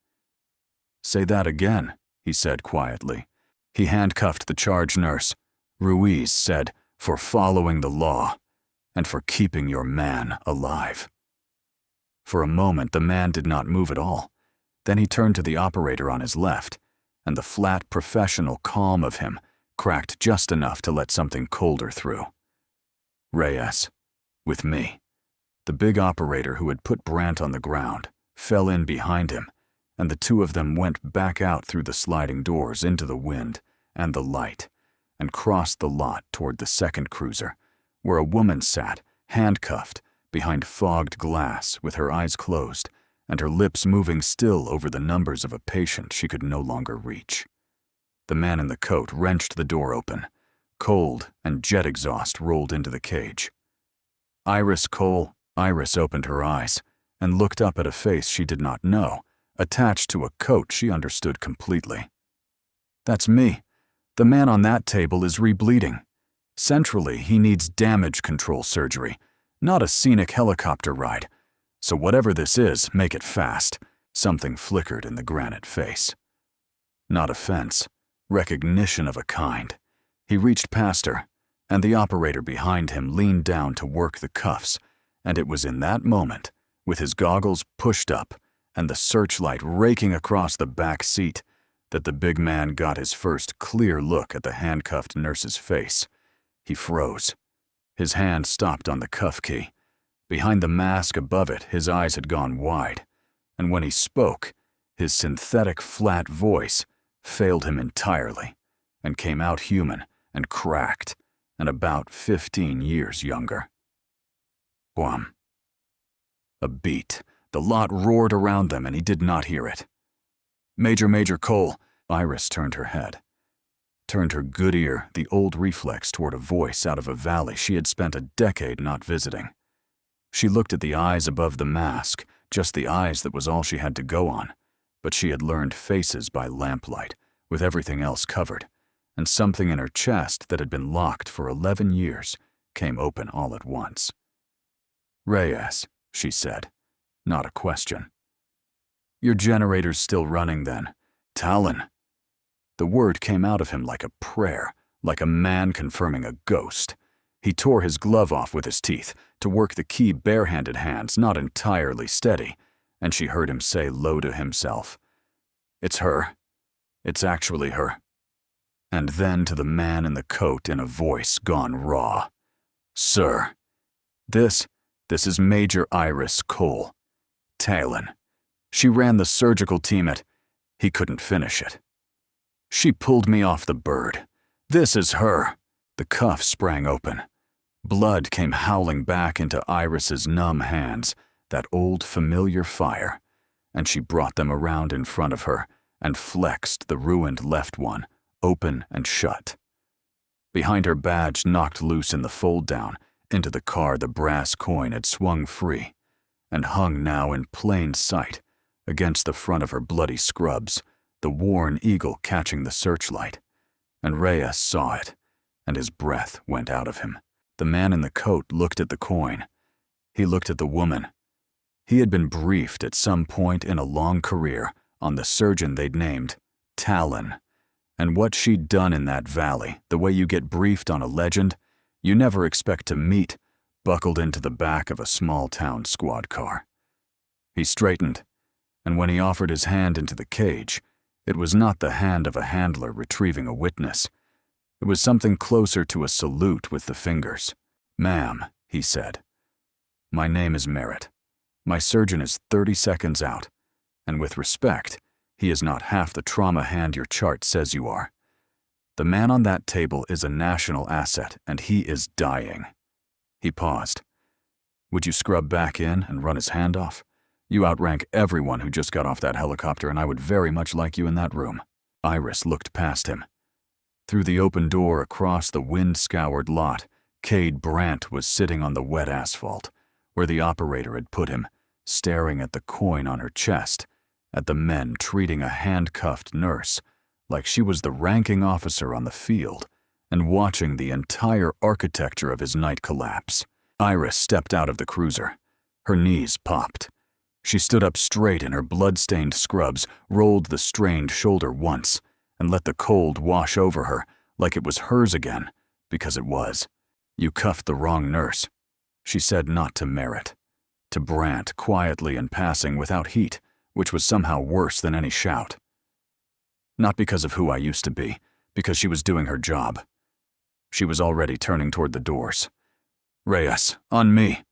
"Say that again," he said quietly. He handcuffed the charge nurse. "Ruiz said, for following the law, and for keeping your man alive." For a moment, the man did not move at all. Then he turned to the operator on his left, and the flat professional calm of him cracked just enough to let something colder through. "Reyes, with me." The big operator who had put Brandt on the ground fell in behind him, and the two of them went back out through the sliding doors into the wind and the light, and crossed the lot toward the second cruiser, where a woman sat, handcuffed, behind fogged glass with her eyes closed and her lips moving still over the numbers of a patient she could no longer reach. The man in the coat wrenched the door open. Cold and jet exhaust rolled into the cage. "Iris Cole." Iris opened her eyes and looked up at a face she did not know, attached to a coat she understood completely. "That's me. The man on that table is rebleeding. Centrally, he needs damage control surgery, not a scenic helicopter ride. So whatever this is, make it fast." Something flickered in the granite face. Not offense, recognition of a kind. He reached past her, and the operator behind him leaned down to work the cuffs, and it was in that moment, with his goggles pushed up and the searchlight raking across the back seat, that the big man got his first clear look at the handcuffed nurse's face. He froze. His hand stopped on the cuff key. Behind the mask above it, his eyes had gone wide, and when he spoke, his synthetic flat voice failed him entirely and came out human and cracked and about 15 years younger. Wham. A beat. The lot roared around them and he did not hear it. Major Cole." Iris turned her head. Turned her good ear, the old reflex, toward a voice out of a valley she had spent a decade not visiting. She looked at the eyes above the mask, just the eyes that was all she had to go on, but she had learned faces by lamplight, with everything else covered, and something in her chest that had been locked for 11 years came open all at once. "Reyes," she said, not a question. "Your generator's still running then. Talon." The word came out of him like a prayer, like a man confirming a ghost. He tore his glove off with his teeth to work the key bare-handed hands not entirely steady, and she heard him say low to himself, "It's her. It's actually her." And then to the man in the coat in a voice gone raw, "Sir, this is Major Iris Cole. Talon. She ran the surgical team at—" He couldn't finish it. "She pulled me off the bird. This is her." The cuff sprang open. Blood came howling back into Iris's numb hands, that old familiar fire, and she brought them around in front of her and flexed the ruined left one, open and shut. Behind her badge knocked loose in the fold-down, into the car the brass coin had swung free, and hung now in plain sight against the front of her bloody scrubs, the worn eagle catching the searchlight. And Reyes saw it, and his breath went out of him. The man in the coat looked at the coin. He looked at the woman. He had been briefed at some point in a long career on the surgeon they'd named Talon. And what she'd done in that valley, the way you get briefed on a legend, you never expect to meet, buckled into the back of a small-town squad car. He straightened, and when he offered his hand into the cage, it was not the hand of a handler retrieving a witness. It was something closer to a salute with the fingers. "Ma'am," he said, "my name is Merritt. My surgeon is 30 seconds out, and with respect, he is not half the trauma hand your chart says you are. The man on that table is a national asset, and he is dying." He paused. "Would you scrub back in and run his hand off? You outrank everyone who just got off that helicopter, and I would very much like you in that room." Iris looked past him. Through the open door across the wind-scoured lot, Cade Brandt was sitting on the wet asphalt, where the operator had put him, staring at the coin on her chest, at the men treating a handcuffed nurse like she was the ranking officer on the field, and watching the entire architecture of his night collapse. Iris stepped out of the cruiser. Her knees popped. She stood up straight in her blood-stained scrubs, rolled the strained shoulder once, and let the cold wash over her like it was hers again, because it was. "You cuffed the wrong nurse," she said, not to Merritt. To Brandt, quietly and passing without heat, which was somehow worse than any shout. "Not because of who I used to be, because she was doing her job." She was already turning toward the doors. "Reyes, on me.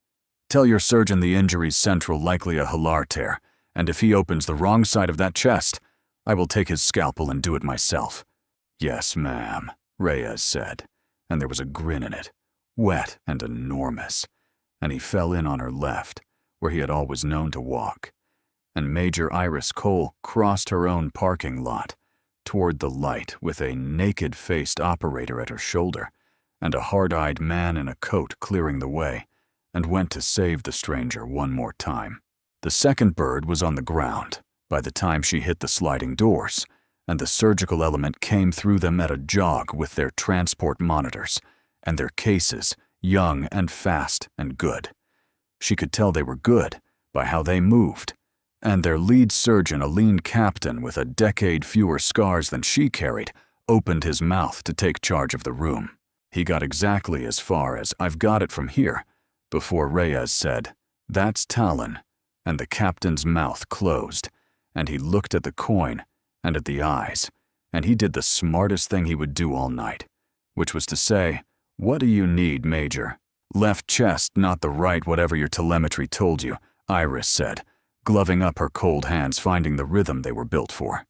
Tell your surgeon the injury's central, likely a hilar tear, and if he opens the wrong side of that chest, I will take his scalpel and do it myself." "Yes, ma'am," Reyes said, and there was a grin in it, wet and enormous, and he fell in on her left, where he had always known to walk, and Major Iris Cole crossed her own parking lot toward the light with a naked-faced operator at her shoulder and a hard-eyed man in a coat clearing the way, and went to save the stranger one more time. The second bird was on the ground by the time she hit the sliding doors, and the surgical element came through them at a jog with their transport monitors and their cases, young and fast and good. She could tell they were good by how they moved, and their lead surgeon, a lean captain with a decade fewer scars than she carried, opened his mouth to take charge of the room. He got exactly as far as "I've got it from here," before Reyes said, "That's Talon," and the captain's mouth closed, and he looked at the coin and at the eyes, and he did the smartest thing he would do all night, which was to say, "What do you need, Major?" "Left chest, not the right, whatever your telemetry told you," Iris said, gloving up her cold hands, finding the rhythm they were built for.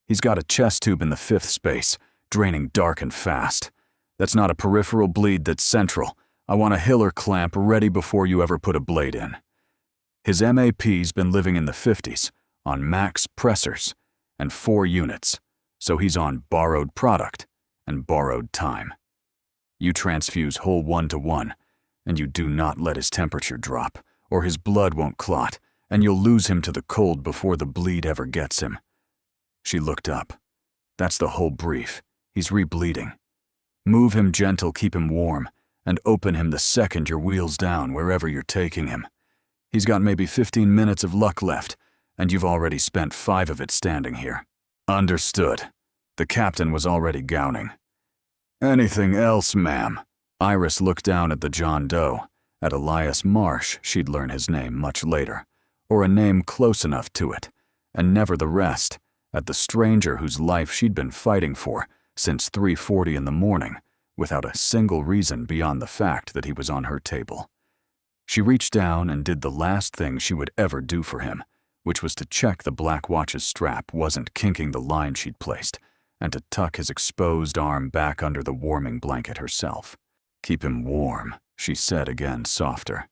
"He's got a chest tube in the 5th space, draining dark and fast. That's not a peripheral bleed, that's central. I want a Hiller clamp ready before you ever put a blade in. His MAP's been living in the 50s, on max pressors, and 4 units, so he's on borrowed product and borrowed time. You transfuse whole 1-to-1, and you do not let his temperature drop, or his blood won't clot, and you'll lose him to the cold before the bleed ever gets him." She looked up. "That's the whole brief. He's rebleeding. Move him gentle, keep him warm, and open him the second your wheel's down wherever you're taking him. He's got maybe 15 minutes of luck left, and you've already spent 5 of it standing here." "Understood." The captain was already gowning. "Anything else, ma'am?" Iris looked down at the John Doe, at Elias Marsh, she'd learn his name much later, or a name close enough to it, and never the rest, at the stranger whose life she'd been fighting for since 3:40 in the morning, without a single reason beyond the fact that he was on her table. She reached down and did the last thing she would ever do for him, which was to check the black watch's strap wasn't kinking the line she'd placed, and to tuck his exposed arm back under the warming blanket herself. "Keep him warm," she said again, softer.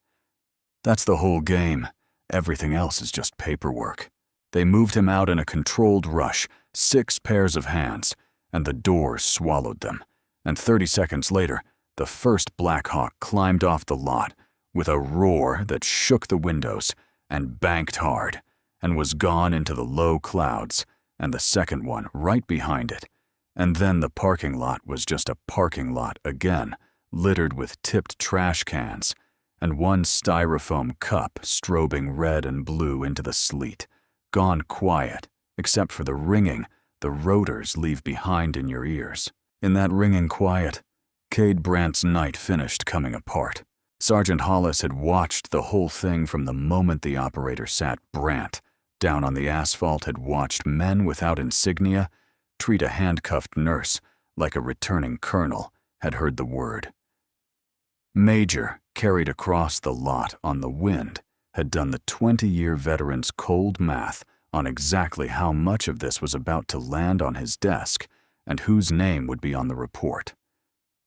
"That's the whole game. Everything else is just paperwork." They moved him out in a controlled rush, 6 pairs of hands, and the doors swallowed them. And 30 seconds later, the first Black Hawk climbed off the lot with a roar that shook the windows and banked hard, and was gone into the low clouds, and the second one right behind it. And then the parking lot was just a parking lot again, littered with tipped trash cans, and one styrofoam cup strobing red and blue into the sleet, gone quiet, except for the ringing the rotors leave behind in your ears. In that ringing quiet, Cade Brandt's night finished coming apart. Sergeant Hollis had watched the whole thing from the moment the operator sat Brandt down on the asphalt, had watched men without insignia treat a handcuffed nurse like a returning colonel, had heard the word. Major, carried across the lot on the wind, had done the 20-year veteran's cold math on exactly how much of this was about to land on his desk and whose name would be on the report.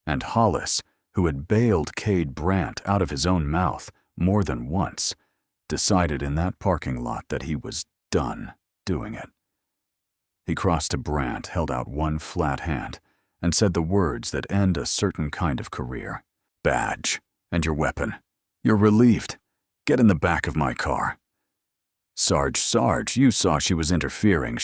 And Hollis, who had bailed Cade Brandt out of his own mouth more than once, decided in that parking lot that he was done doing it. He crossed to Brandt, held out one flat hand, and said the words that end a certain kind of career. "Badge, and your weapon. You're relieved. Get in the back of my car." Sarge, you saw she was interfering.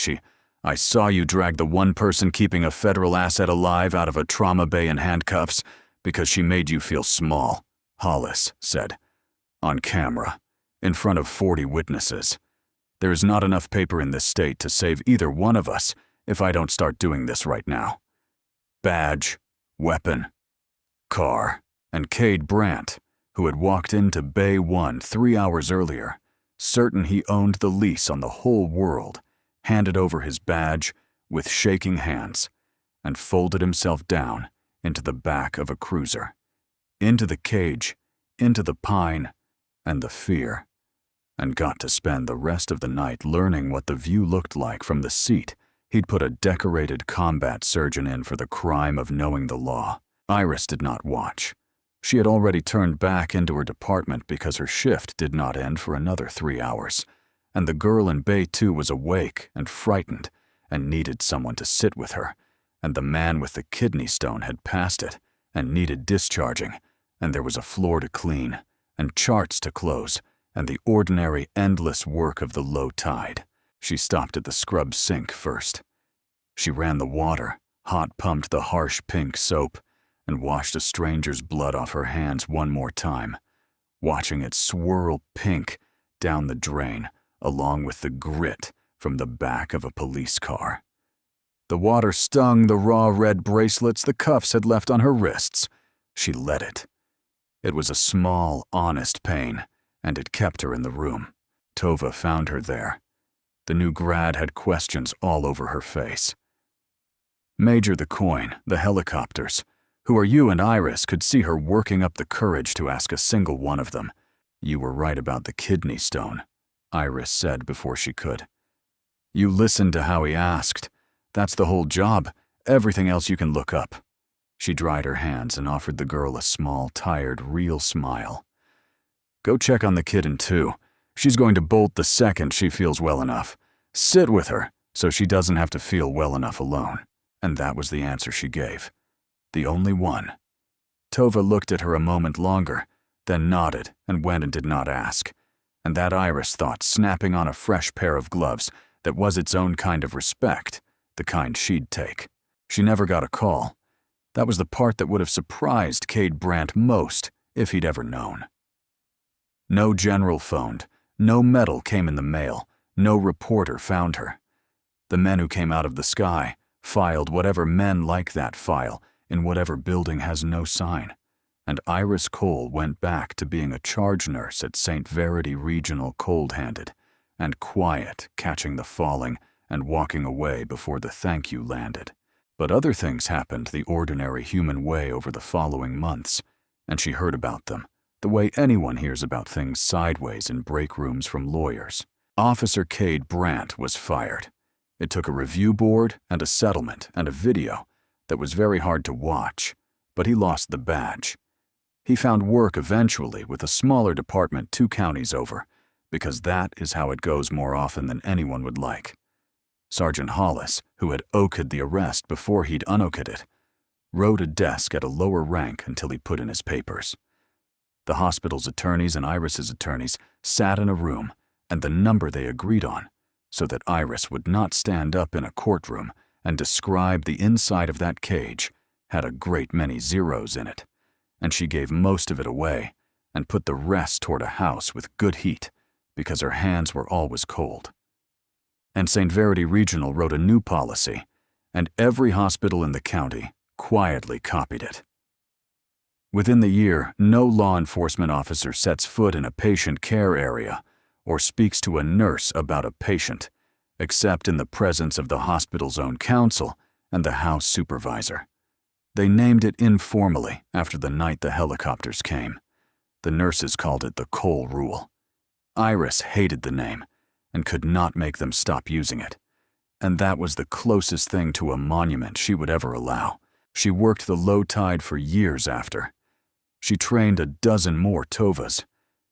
I saw you drag the one person keeping a federal asset alive out of a trauma bay in handcuffs because she made you feel small," Hollis said. "On camera, in front of 40 witnesses. There is not enough paper in this state to save either one of us if I don't start doing this right now. Badge, weapon, car." And Cade Brandt, who had walked into Bay 1 3 hours earlier, certain he owned the lease on the whole world, handed over his badge with shaking hands and folded himself down into the back of a cruiser, into the cage, into the pine and the fear, and got to spend the rest of the night learning what the view looked like from the seat he'd put a decorated combat surgeon in for the crime of knowing the law. Iris did not watch. She had already turned back into her department because her shift did not end for another 3 hours, and the girl in Bay 2 was awake and frightened and needed someone to sit with her, and the man with the kidney stone had passed it and needed discharging, and there was a floor to clean and charts to close and the ordinary endless work of the low tide. She stopped at the scrub sink first. She ran the water, hot-pumped the harsh pink soap, and washed a stranger's blood off her hands one more time, watching it swirl pink down the drain along with the grit from the back of a police car. The water stung the raw red bracelets the cuffs had left on her wrists. She let it. It was a small, honest pain, and it kept her in the room. Tova found her there. The new grad had questions all over her face. "Major the coin, the helicopters. Who are you?" And Iris could see her working up the courage to ask a single one of them. "You were right about the kidney stone," Iris said before she could. "You listened to how he asked. That's the whole job. Everything else you can look up." She dried her hands and offered the girl a small, tired, real smile. "Go check on the kid in 2. She's going to bolt the second she feels well enough. Sit with her so she doesn't have to feel well enough alone." And that was the answer she gave. The only one. Tova looked at her a moment longer, then nodded and went and did not ask. And that Iris thought snapping on a fresh pair of gloves that was its own kind of respect, the kind she'd take. She never got a call. That was the part that would have surprised Cade Brandt most if he'd ever known. No general phoned, no medal came in the mail, no reporter found her. The men who came out of the sky filed whatever men like that file in whatever building has no sign. and Iris Cole went back to being a charge nurse at St. Verity Regional, cold-handed and quiet, catching the falling and walking away before the thank you landed. But other things happened the ordinary human way over the following months, and she heard about them, the way anyone hears about things sideways in break rooms from lawyers. Officer Cade Brandt was fired. It took a review board and a settlement and a video that was very hard to watch, but he lost the badge. He found work eventually with a smaller department 2 counties over, because that is how it goes more often than anyone would like. Sergeant Hollis, who had okayed the arrest before he'd unokayed it, rode a desk at a lower rank until he put in his papers. The hospital's attorneys and Iris's attorneys sat in a room, and the number they agreed on, so that Iris would not stand up in a courtroom and describe the inside of that cage, had a great many zeros in it, and she gave most of it away and put the rest toward a house with good heat because her hands were always cold. And St. Verity Regional wrote a new policy, and every hospital in the county quietly copied it. Within the year, no law enforcement officer sets foot in a patient care area or speaks to a nurse about a patient, except in the presence of the hospital's own counsel and the house supervisor. They named it informally after the night the helicopters came. The nurses called it the Cole Rule. Iris hated the name and could not make them stop using it, and that was the closest thing to a monument she would ever allow. She worked the low tide for years after. She trained a dozen more tovas.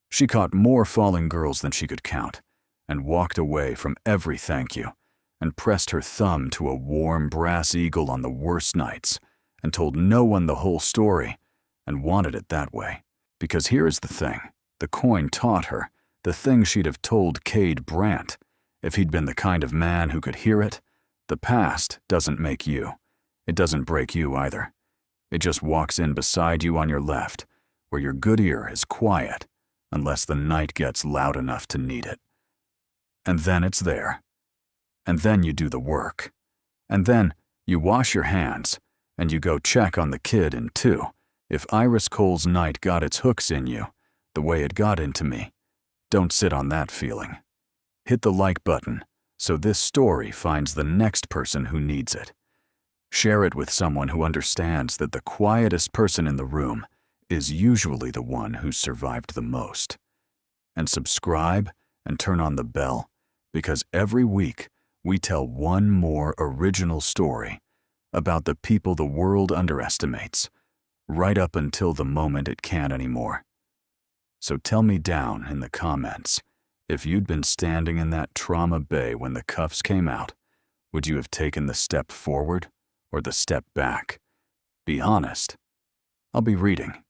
She caught more falling girls than she could count, and walked away from every thank you, and pressed her thumb to a warm brass eagle on the worst nights, and told no one the whole story, and wanted it that way. Because here is the thing, the coin taught her, the thing she'd have told Cade Brandt, if he'd been the kind of man who could hear it. The past doesn't make you. It doesn't break you either. It just walks in beside you on your left, where your good ear is quiet, unless the night gets loud enough to need it. And then it's there. And then you do the work. And then you wash your hands, and you go check on the kid in 2. If Iris Cole's night got its hooks in you, the way it got into me, don't sit on that feeling. Hit the like button so this story finds the next person who needs it. Share it with someone who understands that the quietest person in the room is usually the one who's survived the most. And subscribe and turn on the bell, because every week we tell one more original story about the people the world underestimates, right up until the moment it can't anymore. So tell me down in the comments, if you'd been standing in that trauma bay when the cuffs came out, would you have taken the step forward or the step back? Be honest. I'll be reading.